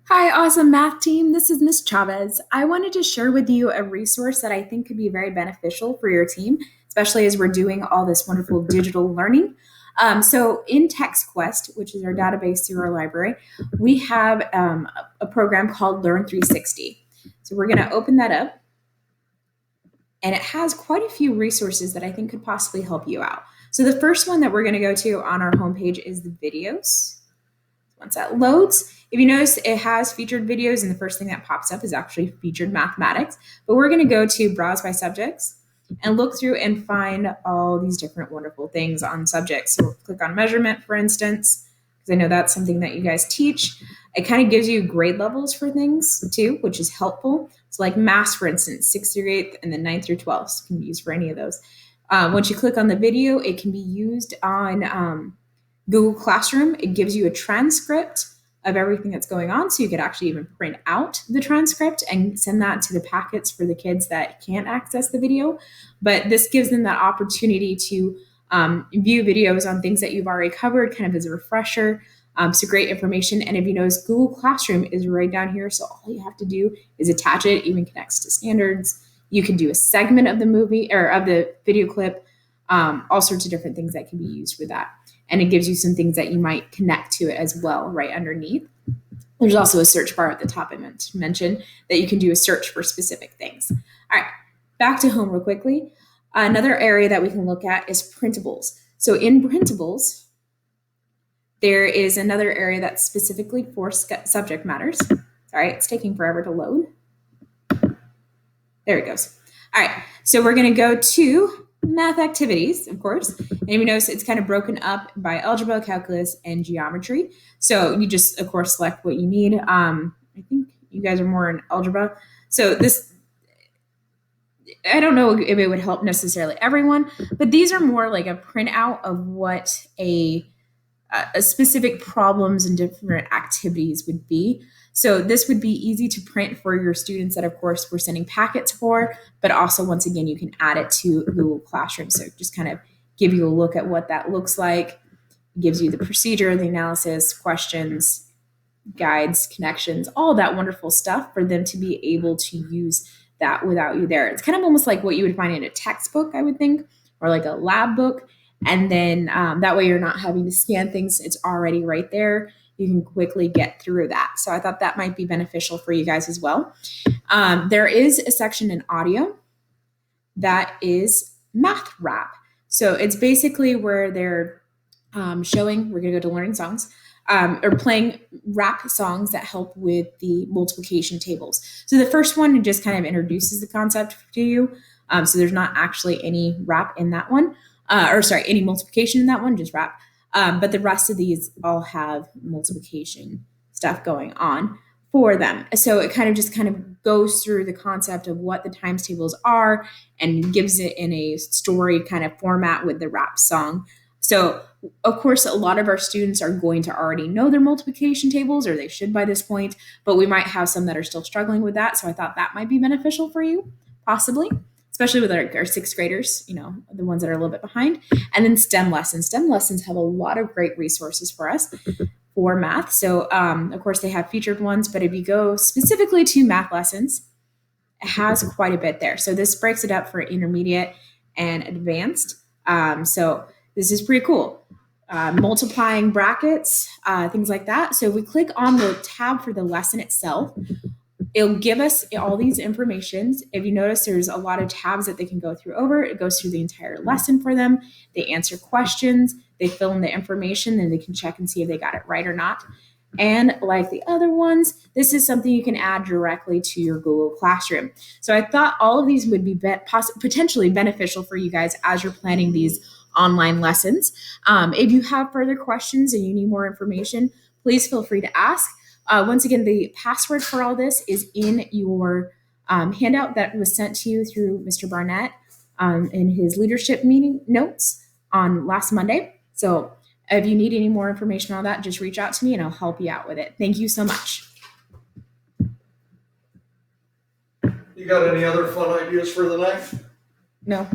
Hi, awesome math team. This is Miss Chavez. I wanted to share with you a resource that I think could be very beneficial for your team, especially as we're doing all this wonderful digital learning. So, in TextQuest, which is our database through our library, we have a program called Learn 360. So, we're going to open that up, and it has quite a few resources that I think could possibly help you out. So, the first one that we're going to go to on our homepage is the videos. Once that loads, if you notice, it has featured videos, and the first thing that pops up is actually featured mathematics. But we're going to go to browse by subjects and look through and find all these different wonderful things on subjects. So we'll click on measurement, for instance, because I know that's something that you guys teach. It kind of gives you grade levels for things too, which is helpful. So, like math, for instance, 6th through 8th, and then 9th through 12th can be used for any of those. Once you click on the video, it can be used on Google Classroom. It gives you a transcript of everything that's going on. So you could actually even print out the transcript and send that to the packets for the kids that can't access the video. But this gives them that opportunity to view videos on things that you've already covered, kind of as a refresher. So great information. And if you notice, Google Classroom is right down here. So all you have to do is attach it, even connects to standards. You can do a segment of the movie or of the video clip, all sorts of different things that can be used with that. And it gives you some things that you might connect to it as well right underneath. There's also a search bar at the top I meant to mention that you can do a search for specific things. All right, back to home real quickly. Another area that we can look at is printables. So in printables, there is another area that's specifically for subject matters. Sorry, it's taking forever to load. There it goes. All right, so we're going to go to math activities, of course. And you notice it's kind of broken up by algebra, calculus, and geometry. So you just, of course, select what you need. I think you guys are more in algebra. So this, I don't know if it would help necessarily everyone, but these are more like a printout of what a specific problems and different activities would be. So this would be easy to print for your students that, of course, we're sending packets for, but also, once again, you can add it to Google Classroom. So just kind of give you a look at what that looks like. It gives you the procedure, the analysis, questions, guides, connections, all that wonderful stuff for them to be able to use that without you there. It's kind of almost like what you would find in a textbook, I would think, or like a lab book. And then that way you're not having to scan things. It's already right there. You can quickly get through that. So I thought that might be beneficial for you guys as well. There is a section in audio that is math rap. So it's basically where they're showing, we're going to go to learning songs, or playing rap songs that help with the multiplication tables. So the first one just kind of introduces the concept to you. So there's not actually any rap in that one. Any multiplication in that one, just rap. But the rest of these all have multiplication stuff going on for them. So it kind of goes through the concept of what the times tables are and gives it in a story kind of format with the rap song. So of course, a lot of our students are going to already know their multiplication tables, or they should by this point, but we might have some that are still struggling with that. So I thought that might be beneficial for you, possibly, especially with our sixth graders, the ones that are a little bit behind. And then STEM lessons. STEM lessons have a lot of great resources for us for math. So, of course, they have featured ones, but if you go specifically to math lessons, it has quite a bit there. So this breaks it up for intermediate and advanced. So this is pretty cool. Multiplying brackets, things like that. So if we click on the tab for the lesson itself, it'll give us all these informations. If you notice, there's a lot of tabs that they can go through over. It goes through the entire lesson for them. They answer questions, they fill in the information, then they can check and see if they got it right or not. And like the other ones, this is something you can add directly to your Google Classroom. So I thought all of these would be potentially beneficial for you guys as you're planning these online lessons. If you have further questions and you need more information, please feel free to ask. Once again, the password for all this is in your handout that was sent to you through Mr. Barnett in his leadership meeting notes on last Monday. So if you need any more information on that, just reach out to me and I'll help you out with it. Thank you so much. You got any other fun ideas for the night? No.